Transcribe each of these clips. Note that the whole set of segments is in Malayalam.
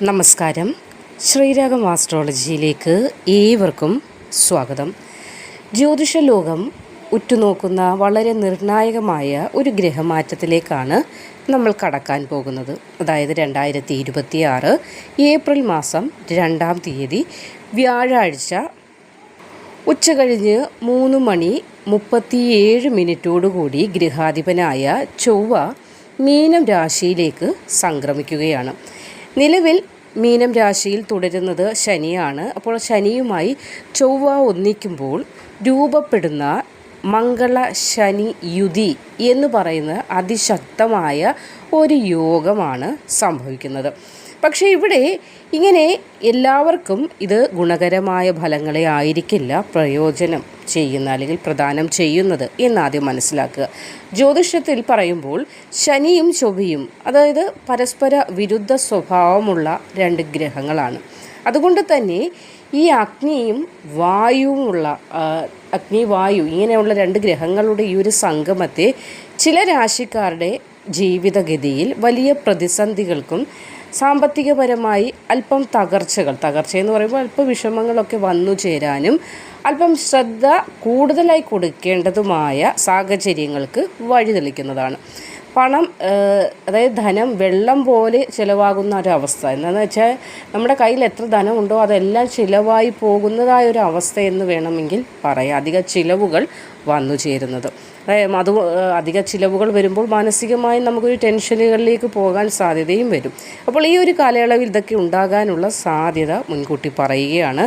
നമസ്കാരം. ശ്രീരാഗം ആസ്ട്രോളജിയിലേക്ക് ഏവർക്കും സ്വാഗതം. ജ്യോതിഷ ലോകം ഉറ്റുനോക്കുന്ന വളരെ നിർണായകമായ ഒരു ഗ്രഹമാറ്റത്തിലേക്കാണ് നമ്മൾ കടക്കാൻ പോകുന്നത്. അതായത് 2026 ഏപ്രിൽ മാസം 2-ാം തീയതി വ്യാഴാഴ്ച ഉച്ചകഴിഞ്ഞ് 3:37 ഗൃഹാധിപനായ ചൊവ്വ മീനം രാശിയിലേക്ക് സംക്രമിക്കുകയാണ്. നിലവിൽ മീനം രാശിയിൽ തുടരുന്നത് ശനിയാണ്. അപ്പോൾ ശനിയുമായി ചൊവ്വ ഒന്നിക്കുമ്പോൾ രൂപപ്പെടുന്ന മംഗള ശനി യുതി എന്ന് പറയുന്ന അതിശക്തമായ ഒരു യോഗമാണ് സംഭവിക്കുന്നത്. പക്ഷേ ഇവിടെ ഇങ്ങനെ എല്ലാവർക്കും ഇത് ഗുണകരമായ ഫലങ്ങളെ ആയിരിക്കില്ല പ്രയോജനം ചെയ്യുന്ന അല്ലെങ്കിൽ പ്രദാനം ചെയ്യുന്നത് എന്നാദ്യം മനസ്സിലാക്കുക. ജ്യോതിഷത്തിൽ പറയുമ്പോൾ ശനിയും ചൊവ്വയും അതായത് പരസ്പര വിരുദ്ധ സ്വഭാവമുള്ള രണ്ട് ഗ്രഹങ്ങളാണ്. അതുകൊണ്ട് തന്നെ ഈ അഗ്നിയും വായുവുമുള്ള അഗ്നി വായു ഇങ്ങനെയുള്ള രണ്ട് ഗ്രഹങ്ങളുടെ ഈ ഒരു സംഗമത്തെ ചില രാശിക്കാരുടെ ജീവിതഗതിയിൽ വലിയ പ്രതിസന്ധികൾക്കും സാമ്പത്തികപരമായി അല്പം തകർച്ചയെന്ന് പറയുമ്പോൾ അല്പം വിഷമങ്ങളൊക്കെ വന്നു ചേരാനും അല്പം ശ്രദ്ധ കൂടുതലായി കൊടുക്കേണ്ടതുമായ സാഹചര്യങ്ങൾക്ക് വഴിതെളിക്കുന്നതാണ്. പണം അതായത് ധനം വെള്ളം പോലെ ചിലവാകുന്ന ഒരവസ്ഥ. എന്താണെന്ന് വെച്ചാൽ നമ്മുടെ കയ്യിൽ എത്ര ധനമുണ്ടോ അതെല്ലാം ചിലവായി പോകുന്നതായ ഒരു അവസ്ഥ എന്ന് വേണമെങ്കിൽ പറയാം. അധിക ചിലവുകൾ വന്നു ചേരുന്നത്. അത് അധിക ചിലവുകൾ വരുമ്പോൾ മാനസികമായി നമുക്കൊരു ടെൻഷനുകളിലേക്ക് പോകാൻ സാധ്യതയും വരും. അപ്പോൾ ഈ ഒരു കാലയളവിൽ ഇതൊക്കെ ഉണ്ടാകാനുള്ള സാധ്യത മുൻകൂട്ടി പറയുകയാണ്.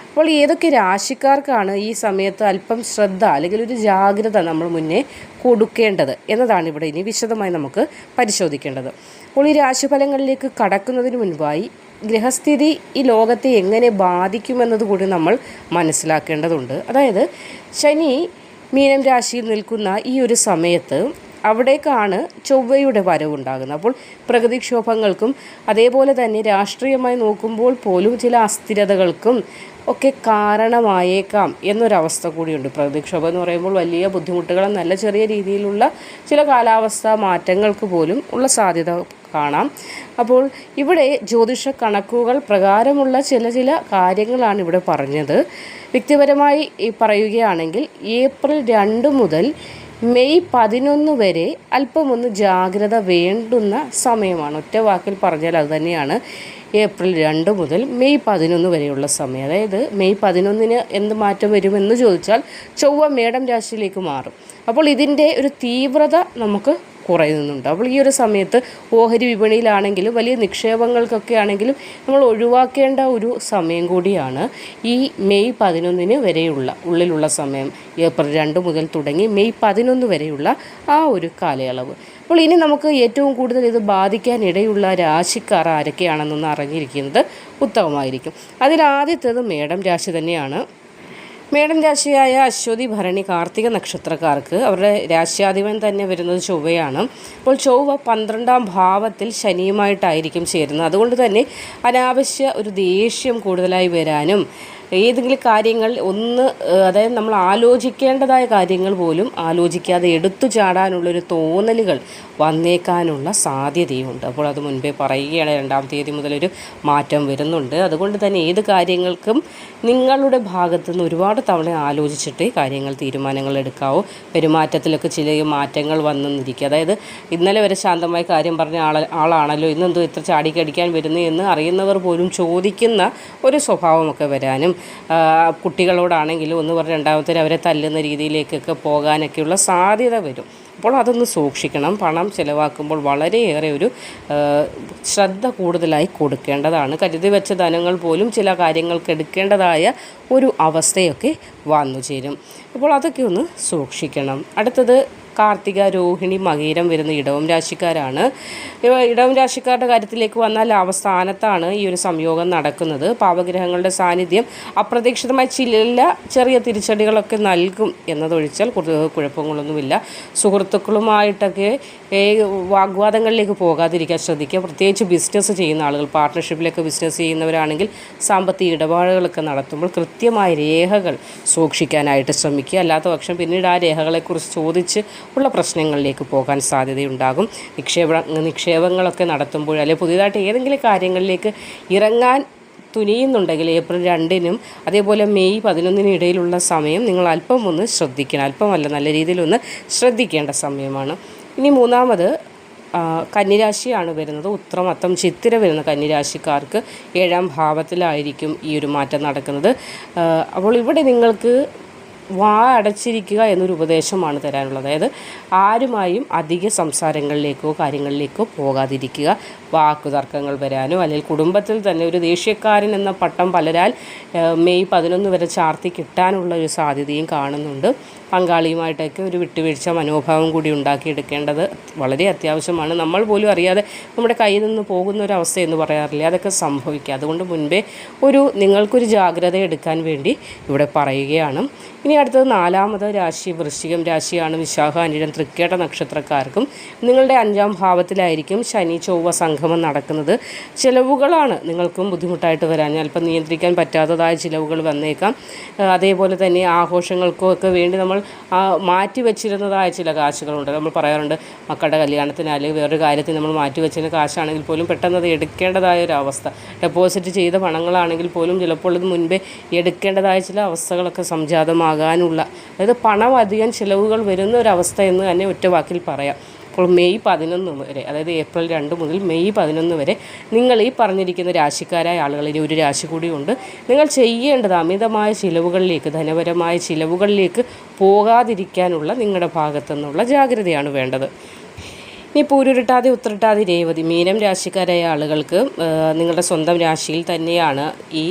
അപ്പോൾ ഏതൊക്കെ രാശിക്കാർക്കാണ് ഈ സമയത്ത് അല്പം ശ്രദ്ധ അല്ലെങ്കിൽ ഒരു ജാഗ്രത നമ്മൾ മുന്നേ കൊടുക്കേണ്ടത് എന്നതാണ് ഇവിടെ ഇനി വിശദമായി നമുക്ക് പരിശോധിക്കേണ്ടത്. അപ്പോൾ ഈ രാശിഫലങ്ങളിലേക്ക് കടക്കുന്നതിന് മുൻപായി ഗ്രഹസ്ഥിതി ഈ ലോകത്തെ എങ്ങനെ ബാധിക്കുമെന്നത് കൂടി നമ്മൾ മനസ്സിലാക്കേണ്ടതുണ്ട്. അതായത് ശനി മീനം രാശിയിൽ നിൽക്കുന്ന ഈ ഒരു സമയത്ത് അവിടേക്കാണ് ചൊവ്വയുടെ വരവുണ്ടാകുന്നത്. അപ്പോൾ പ്രകൃതിക്ഷോഭങ്ങൾക്കും അതേപോലെ തന്നെ രാഷ്ട്രീയമായി നോക്കുമ്പോൾ പോലും ചില അസ്ഥിരതകൾക്കും ഒക്കെ കാരണമായേക്കാം എന്നൊരവസ്ഥ കൂടിയുണ്ട്. പ്രകൃതിക്ഷോഭം എന്ന് പറയുമ്പോൾ വലിയ ബുദ്ധിമുട്ടുകളെന്നല്ല, ചെറിയ രീതിയിലുള്ള ചില കാലാവസ്ഥാ മാറ്റങ്ങൾക്ക് പോലും ഉള്ള സാധ്യത കാണാം. അപ്പോൾ ഇവിടെ ജ്യോതിഷ കണക്കുകൾ പ്രകാരമുള്ള ചില കാര്യങ്ങളാണ് ഇവിടെ പറഞ്ഞത്. വ്യക്തിപരമായി പറയുകയാണെങ്കിൽ ഏപ്രിൽ 2 മുതൽ മെയ് 11 വരെ അല്പമൊന്ന് ജാഗ്രത വേണ്ടുന്ന സമയമാണ്. ഒറ്റ വാക്കിൽ പറഞ്ഞാൽ അതുതന്നെയാണ്. ഏപ്രിൽ 2 മുതൽ മെയ് 11 വരെയുള്ള സമയം. അതായത് മെയ് 11 എന്ത് മാറ്റം വരുമെന്ന് ചോദിച്ചാൽ ചൊവ്വ മേടം രാശിയിലേക്ക് മാറും. അപ്പോൾ ഇതിൻ്റെ ഒരു തീവ്രത നമുക്ക് കുറയുന്നുണ്ട്. അപ്പോൾ ഈ ഒരു സമയത്ത് ഓഹരി വിപണിയിലാണെങ്കിലും വലിയ നിക്ഷേപങ്ങൾക്കൊക്കെ ആണെങ്കിലും നമ്മൾ ഒഴിവാക്കേണ്ട ഒരു സമയം കൂടിയാണ് ഈ മെയ് 11 വരെയുള്ള ഉള്ളിലുള്ള സമയം. ഏപ്രിൽ 2 മുതൽ തുടങ്ങി മെയ് 11 വരെയുള്ള ആ ഒരു കാലയളവ്. അപ്പോൾ ഇനി നമുക്ക് ഏറ്റവും കൂടുതൽ ഇത് ബാധിക്കാനിടയുള്ള രാശിക്കാർ ആരൊക്കെയാണെന്നൊന്ന് അറിഞ്ഞിരിക്കുന്നത് ഉത്തമമായിരിക്കും. അതിലാദ്യത്തേത് മേടം രാശി തന്നെയാണ്. മേടം രാശിയായ അശ്വതി, ഭരണി, കാർത്തിക നക്ഷത്രക്കാർക്ക് അവരുടെ രാശ്യാധിപൻ തന്നെ വരുന്നത് ചൊവ്വയാണ്. അപ്പോൾ ചൊവ്വ 12-ാം ഭാവത്തിൽ ശനിയുമായിട്ടായിരിക്കും ചേരുന്നത്. അതുകൊണ്ട് തന്നെ അനാവശ്യ ഒരു ദേഷ്യം കൂടുതലായി വരാനും ഏതെങ്കിലും കാര്യങ്ങൾ അതായത് നമ്മൾ ആലോചിക്കേണ്ടതായ കാര്യങ്ങൾ പോലും ആലോചിക്കാതെ എടുത്തു ചാടാനുള്ളൊരു തോന്നലുകൾ വന്നേക്കാനുള്ള സാധ്യതയുണ്ട്. അപ്പോൾ അത് മുൻപേ പറയുകയാണ്, 2-ാം തീയതി മുതലൊരു മാറ്റം വരുന്നുണ്ട്. അതുകൊണ്ട് തന്നെ ഏത് കാര്യങ്ങൾക്കും നിങ്ങളുടെ ഭാഗത്തുനിന്ന് ഒരുപാട് തവണ ആലോചിച്ചിട്ടേ തീരുമാനങ്ങൾ എടുക്കാവൂ. പെരുമാറ്റത്തിലൊക്കെ ചില മാറ്റങ്ങൾ വന്നെന്നിരിക്കുക. അതായത് ഇന്നലെ വരെ ശാന്തമായി കാര്യം പറഞ്ഞ ആളാണല്ലോ ഇന്നെന്തോ ഇത്ര ചാടിക്കടിക്കാൻ വരുന്നു എന്ന് അറിയുന്നവർ പോലും ചോദിക്കുന്ന ഒരു സ്വഭാവമൊക്കെ വരാനും കുട്ടികളോടാണെങ്കിലും ഒന്ന് പറഞ്ഞ് രണ്ടാമത്തെ അവരെ തല്ലുന്ന രീതിയിലേക്കൊക്കെ പോകാനൊക്കെയുള്ള സാധ്യത വരും. അപ്പോൾ അതൊന്ന് സൂക്ഷിക്കണം. പണം ചിലവാക്കുമ്പോൾ വളരെയേറെ ഒരു ശ്രദ്ധ കൂടുതലായി കൊടുക്കേണ്ടതാണ്. കരുതി വെച്ച ധനങ്ങൾ പോലും ചില കാര്യങ്ങൾക്ക് എടുക്കേണ്ടതായ ഒരു അവസ്ഥയൊക്കെ വന്നു ചേരും. അപ്പോൾ അതൊക്കെ ഒന്ന് സൂക്ഷിക്കണം. അടുത്തത് കാർത്തിക, രോഹിണി, മകീരം വരുന്ന ഇടവം രാശിക്കാരാണ്. ഇടവം രാശിക്കാരുടെ കാര്യത്തിലേക്ക് വന്നാൽ അവസ്ഥാനത്താണ് ഈ ഒരു സംയോഗം നടക്കുന്നത്. പാപഗ്രഹങ്ങളുടെ സാന്നിധ്യം അപ്രതീക്ഷിതമായി ചില ചെറിയ തിരിച്ചടികളൊക്കെ നൽകും എന്നതൊഴിച്ചാൽ കുഴപ്പങ്ങളൊന്നുമില്ല. സുഹൃത്തുക്കളുമായിട്ടൊക്കെ വാഗ്വാദങ്ങളിലേക്ക് പോകാതിരിക്കാൻ ശ്രദ്ധിക്കുക. പ്രത്യേകിച്ച് ബിസിനസ് ചെയ്യുന്ന ആളുകൾ, പാർട്ട്ണർഷിപ്പിലൊക്കെ ബിസിനസ് ചെയ്യുന്നവരാണെങ്കിൽ സാമ്പത്തിക ഇടപാടുകളൊക്കെ നടത്തുമ്പോൾ കൃത്യമായ രേഖകൾ സൂക്ഷിക്കാനായിട്ട് ശ്രമിക്കുക. അല്ലാത്ത പക്ഷം പിന്നീട് ആ രേഖകളെക്കുറിച്ച് ചോദിച്ച് ഉള്ള പ്രശ്നങ്ങളിലേക്ക് പോകാൻ സാധ്യതയുണ്ടാകും. നിക്ഷേപങ്ങളൊക്കെ നടത്തുമ്പോൾ അല്ലെങ്കിൽ പുതിയതായിട്ട് ഏതെങ്കിലും കാര്യങ്ങളിലേക്ക് ഇറങ്ങാൻ തുനിയുന്നുണ്ടെങ്കിൽ ഏപ്രിൽ 2-നും അതേപോലെ മെയ് 11-നും ഇടയിലുള്ള സമയം നിങ്ങൾ അല്പം ഒന്ന് ശ്രദ്ധിക്കണം. അല്പമല്ല, നല്ല രീതിയിലൊന്ന് ശ്രദ്ധിക്കേണ്ട സമയമാണ്. ഇനി മൂന്നാമത് കന്നിരാശിയാണ് വരുന്നത്. ഉത്രം, അത്തം, ചിത്തിര വരുന്ന കന്നിരാശിക്കാർക്ക് 7-ാം ഭാവത്തിലായിരിക്കും ഈ ഒരു മാറ്റം നടക്കുന്നത്. അപ്പോൾ ഇവിടെ നിങ്ങൾക്ക് വാ അടച്ചിരിക്കുക എന്നൊരു ഉപദേശമാണ് തരാനുള്ളത്. അതായത് ആരുമായും അധിക സംസാരങ്ങളിലേക്കോ കാര്യങ്ങളിലേക്കോ പോകാതിരിക്കുക. വാക്കുതർക്കങ്ങൾ വരാനോ അല്ലെങ്കിൽ കുടുംബത്തിൽ തന്നെ ഒരു ദേഷ്യക്കാരൻ എന്ന പട്ടം പലരാൽ മെയ് 11 വരെ ചാർത്തി കിട്ടാനുള്ള ഒരു സാധ്യതയും കാണുന്നുണ്ട്. പങ്കാളിയുമായിട്ടൊക്കെ ഒരു വിട്ടുവീഴ്ച മനോഭാവം കൂടി ഉണ്ടാക്കിയെടുക്കേണ്ടത് വളരെ അത്യാവശ്യമാണ്. നമ്മൾ പോലും അറിയാതെ നമ്മുടെ കയ്യിൽ നിന്ന് പോകുന്ന ഒരു അവസ്ഥ എന്ന് പറയാറില്ല, അതൊക്കെ സംഭവിക്കുക. അതുകൊണ്ട് മുൻപേ നിങ്ങൾക്കൊരു ജാഗ്രത എടുക്കാൻ വേണ്ടി ഇവിടെ പറയുകയാണ്. ഇനി അടുത്തത് 4-ാമത് രാശി വൃശ്ചികം രാശിയാണ്. വിശാഖ, അനിഴം, തൃക്കേട്ട നക്ഷത്രക്കാർക്കും നിങ്ങളുടെ 5-ാം ഭാവത്തിലായിരിക്കും ശനി ചൊവ്വ സംഗമം നടക്കുന്നത്. ചിലവുകളാണ് നിങ്ങൾക്കും ബുദ്ധിമുട്ടായിട്ട് വരാൻ, അല്പം നിയന്ത്രിക്കാൻ പറ്റാത്തതായ ചിലവുകൾ വന്നേക്കാം. അതേപോലെ തന്നെ ആഘോഷങ്ങൾക്കോ ഒക്കെ വേണ്ടി നമ്മൾ മാറ്റി വെച്ചിരുന്നതായ ചില കാശുകളുണ്ട്. നമ്മൾ പറയാറുണ്ട്, മക്കളുടെ കല്യാണത്തിന് അല്ലെങ്കിൽ വേറൊരു കാര്യത്തിന് നമ്മൾ മാറ്റി വെച്ചിരുന്ന കാശാണെങ്കിൽ പോലും പെട്ടെന്ന് അത് എടുക്കേണ്ടതായ ഒരു അവസ്ഥ, ഡെപ്പോസിറ്റ് ചെയ്ത പണങ്ങളാണെങ്കിൽ പോലും ചിലപ്പോൾ ഇത് മുൻപേ എടുക്കേണ്ടതായ ചില അവസ്ഥകളൊക്കെ സംജാതമാകാനുള്ള, അതായത് പണം അധികം ചിലവുകൾ വരുന്ന ഒരവസ്ഥ എന്ന് തന്നെ ഒറ്റ വാക്കിൽ പറയാം. അപ്പോൾ മെയ് 11 വരെ, അതായത് ഏപ്രിൽ 2 മുതൽ മെയ് 11 വരെ നിങ്ങൾ ഈ പറഞ്ഞിരിക്കുന്ന രാശിക്കാരായ ആളുകൾ, ഇനി ഒരു രാശി കൂടിയുണ്ട്, നിങ്ങൾ ചെയ്യേണ്ടത് അമിതമായ ചിലവുകളിലേക്ക്, ധനപരമായ ചിലവുകളിലേക്ക് പോകാതിരിക്കാനുള്ള നിങ്ങളുടെ ഭാഗത്തു നിന്നുള്ള ജാഗ്രതയാണ് വേണ്ടത്. ഇനി പൂരുരുട്ടാതി, ഉത്രട്ടാതി, രേവതി, മീനം രാശിക്കാരായ ആളുകൾക്ക് നിങ്ങളുടെ സ്വന്തം രാശിയിൽ തന്നെയാണ് ഈ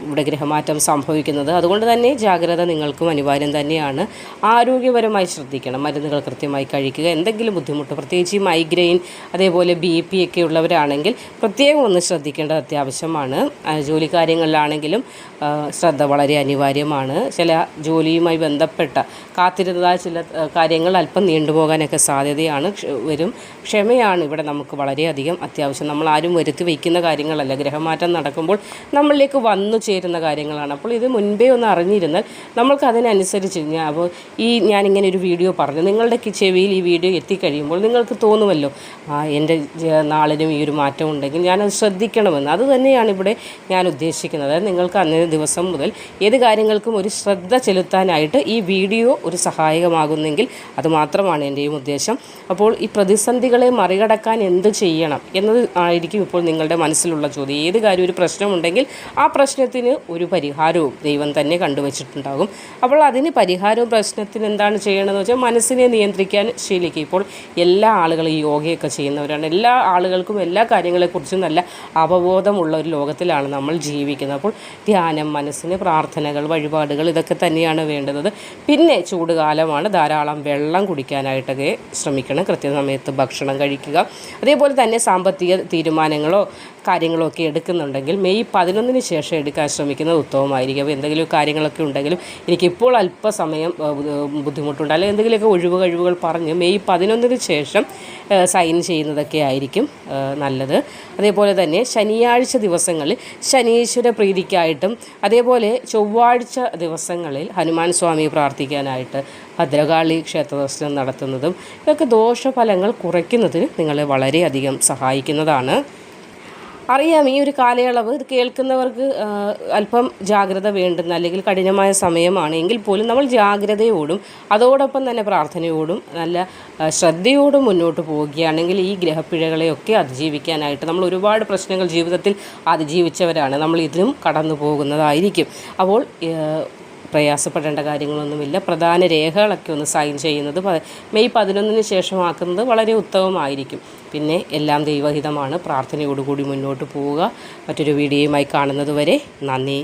ഇവിടെ ഗ്രഹമാറ്റം സംഭവിക്കുന്നത്. അതുകൊണ്ട് തന്നെ ജാഗ്രത നിങ്ങൾക്കും അനിവാര്യം തന്നെയാണ്. ആരോഗ്യപരമായി ശ്രദ്ധിക്കണം, മരുന്നുകൾ കൃത്യമായി കഴിക്കുക. എന്തെങ്കിലും ബുദ്ധിമുട്ട്, പ്രത്യേകിച്ച് ഈ മൈഗ്രെയിൻ അതേപോലെ BP ഒക്കെ ഉള്ളവരാണെങ്കിൽ പ്രത്യേകം ഒന്ന് ശ്രദ്ധിക്കേണ്ടത് അത്യാവശ്യമാണ്. ജോലി കാര്യങ്ങളിലാണെങ്കിലും ശ്രദ്ധ വളരെ അനിവാര്യമാണ്. ചില ജോലിയുമായി ബന്ധപ്പെട്ട കാത്തിരുന്നതായ ചില കാര്യങ്ങൾ അല്പം നീണ്ടുപോകാനൊക്കെ സാധ്യതയാണ് വരും. ക്ഷമയാണ് ഇവിടെ നമുക്ക് വളരെയധികം അത്യാവശ്യം. നമ്മൾ ആരും വരുത്തി വയ്ക്കുന്ന കാര്യങ്ങളല്ല, ഗ്രഹമാറ്റം നടക്കുമ്പോൾ നമ്മളിലേക്ക് വന്നു ചേരുന്ന കാര്യങ്ങളാണ്. അപ്പോൾ ഇത് മുൻപേ ഒന്ന് അറിഞ്ഞിരുന്നാൽ നമ്മൾക്ക് അതിനനുസരിച്ച് അപ്പോൾ ഞാനിങ്ങനെ ഒരു വീഡിയോ പറഞ്ഞു, നിങ്ങളുടെ ചെവിയിൽ ഈ വീഡിയോ എത്തിക്കഴിയുമ്പോൾ നിങ്ങൾക്ക് തോന്നുമല്ലോ, എൻ്റെ നാളിനും ഈ ഒരു മാറ്റം ഉണ്ടെങ്കിൽ ഞാനത് ശ്രദ്ധിക്കണമെന്ന്. അത് തന്നെയാണ് ഇവിടെ ഞാൻ ഉദ്ദേശിക്കുന്നത്. അതായത് നിങ്ങൾക്ക് അന്നേ ദിവസം മുതൽ ഏത് കാര്യങ്ങൾക്കും ഒരു ശ്രദ്ധ ചെലുത്താനായിട്ട് ഈ വീഡിയോ ഒരു സഹായകമാകുന്നെങ്കിൽ അത് മാത്രമാണ് എൻ്റെയും ഉദ്ദേശം. അപ്പോൾ ഈ പ്രതിസന്ധികളെ മറികടക്കാൻ എന്ത് ചെയ്യണം എന്നത് ആയിരിക്കും ഇപ്പോൾ നിങ്ങളുടെ മനസ്സിലുള്ള ചോദ്യം. ഏത് കാര്യം ഒരു പ്രശ്നമുണ്ടെങ്കിൽ ആ പ്രശ്നത്തിന് ഒരു പരിഹാരവും ദൈവം തന്നെ കണ്ടുവച്ചിട്ടുണ്ടാകും. അപ്പോൾ അതിന് പരിഹാരവും പ്രശ്നത്തിന് എന്താണ് ചെയ്യണമെന്ന് വെച്ചാൽ മനസ്സിനെ നിയന്ത്രിക്കാൻ ശീലിക്കുക. ഇപ്പോൾ എല്ലാ ആളുകളും ഈ യോഗയൊക്കെ ചെയ്യുന്നവരാണ്. എല്ലാ ആളുകൾക്കും എല്ലാ കാര്യങ്ങളെക്കുറിച്ചും നല്ല അവബോധമുള്ള ഒരു ലോകത്തിലാണ് നമ്മൾ ജീവിക്കുന്നത്. അപ്പോൾ ധ്യാനം, മനസ്സിന് പ്രാർത്ഥനകൾ, വഴിപാടുകൾ ഇതൊക്കെ തന്നെയാണ് വേണ്ടത്. പിന്നെ ചൂടുകാലമാണ്, ധാരാളം വെള്ളം കുടിക്കാനായിട്ടൊക്കെ ശ്രമിക്കണം. കൃത്യസമയത്ത് ഭക്ഷണം കഴിക്കുക. അതേപോലെ തന്നെ സാമ്പത്തിക തീരുമാനങ്ങളോ കാര്യങ്ങളോ ഒക്കെ എടുക്കുന്നുണ്ടെങ്കിൽ മെയ് 11 ശേഷം എടുക്കാൻ ശ്രമിക്കുന്നത് ഉത്തമമായിരിക്കും. അപ്പോൾ എന്തെങ്കിലും കാര്യങ്ങളൊക്കെ ഉണ്ടെങ്കിലും എനിക്കിപ്പോൾ അല്പസമയം ബുദ്ധിമുട്ടുണ്ട്, അല്ലെങ്കിൽ എന്തെങ്കിലുമൊക്കെ കഴിവുകൾ പറഞ്ഞ് മെയ് 11 ശേഷം സൈൻ ചെയ്യുന്നതൊക്കെ ആയിരിക്കും നല്ലത്. അതേപോലെ തന്നെ ശനിയാഴ്ച ദിവസങ്ങളിൽ ശനീശ്വര പ്രീതിക്കായിട്ടും അതേപോലെ ചൊവ്വാഴ്ച ദിവസങ്ങളിൽ ഹനുമാൻ സ്വാമിയെ പ്രാർത്ഥിക്കാനായിട്ട് ഭദ്രകാളി ക്ഷേത്ര ദർശനം നടത്തുന്നതും ഇതൊക്കെ ദോഷഫലങ്ങൾ കുറയ്ക്കുന്നതിന് നിങ്ങളെ വളരെയധികം സഹായിക്കുന്നതാണ്. അറിയാം, ഈ ഒരു കാലയളവ് ഇത് കേൾക്കുന്നവർക്ക് അല്പം ജാഗ്രത വേണ്ടുന്ന അല്ലെങ്കിൽ കഠിനമായ സമയമാണ്. എങ്കിൽ പോലും നമ്മൾ ജാഗ്രതയോടും അതോടൊപ്പം തന്നെ പ്രാർത്ഥനയോടും നല്ല ശ്രദ്ധയോടും മുന്നോട്ട് പോവുകയാണെങ്കിൽ ഈ ഗ്രഹപ്പിഴകളെയൊക്കെ അതിജീവിക്കാനായിട്ട്, നമ്മൾ ഒരുപാട് പ്രശ്നങ്ങൾ ജീവിതത്തിൽ അതിജീവിച്ചവരാണ്, നമ്മൾ ഇതിനും കടന്നു പോകുന്നതായിരിക്കും. അപ്പോൾ പ്രയാസപ്പെടേണ്ട കാര്യങ്ങളൊന്നുമില്ല. പ്രധാന രേഖകളൊക്കെ ഒന്ന് സൈൻ ചെയ്യുന്നത് മെയ് 11 ശേഷമാക്കുന്നത് വളരെ ഉത്തമമായിരിക്കും. പിന്നെ എല്ലാം ദൈവഹിതമാണ്. പ്രാർത്ഥനയോടുകൂടി മുന്നോട്ട് പോവുക. മറ്റൊരു വീഡിയോയുമായി കാണുന്നത് വരെ നന്ദി.